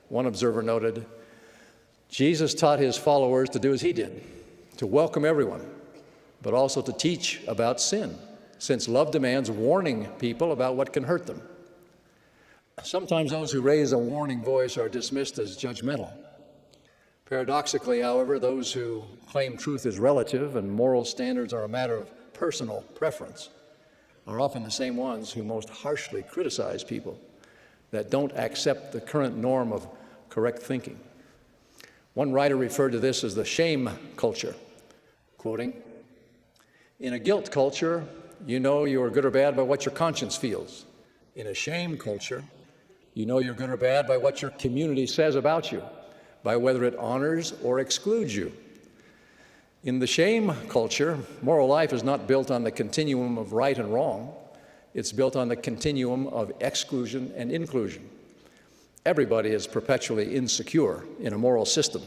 One observer noted, Jesus taught his followers to do as he did, to welcome everyone, but also to teach about sin, since love demands warning people about what can hurt them. Sometimes those who raise a warning voice are dismissed as judgmental. Paradoxically, however, those who claim truth is relative and moral standards are a matter of personal preference are often the same ones who most harshly criticize people that don't accept the current norm of correct thinking. One writer referred to this as the shame culture, quoting, "In a guilt culture, you know you are good or bad by what your conscience feels. In a shame culture, you know you're good or bad by what your community says about you, by whether it honors or excludes you. In the shame culture, moral life is not built on the continuum of right and wrong. It's built on the continuum of exclusion and inclusion. Everybody is perpetually insecure in a moral system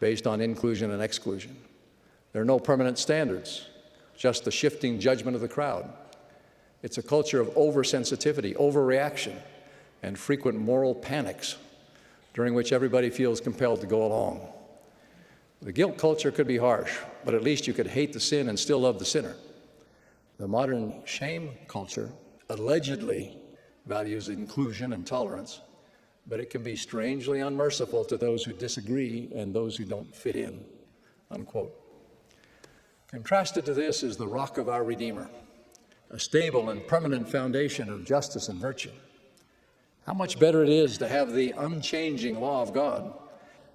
based on inclusion and exclusion. There are no permanent standards, just the shifting judgment of the crowd. It's a culture of oversensitivity, overreaction, and frequent moral panics, during which everybody feels compelled to go along. The guilt culture could be harsh, but at least you could hate the sin and still love the sinner. The modern shame culture allegedly values inclusion and tolerance, but it can be strangely unmerciful to those who disagree and those who don't fit in," unquote. Contrasted to this is the rock of our Redeemer, a stable and permanent foundation of justice and virtue. How much better it is to have the unchanging law of God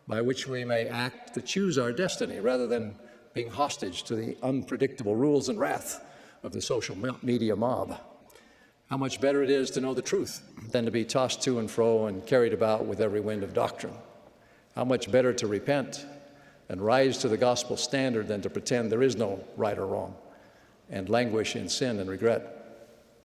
by which we may act to choose our destiny rather than being hostage to the unpredictable rules and wrath of the social media mob. How much better it is to know the truth than to be tossed to and fro and carried about with every wind of doctrine. How much better to repent and rise to the gospel standard than to pretend there is no right or wrong and languish in sin and regret.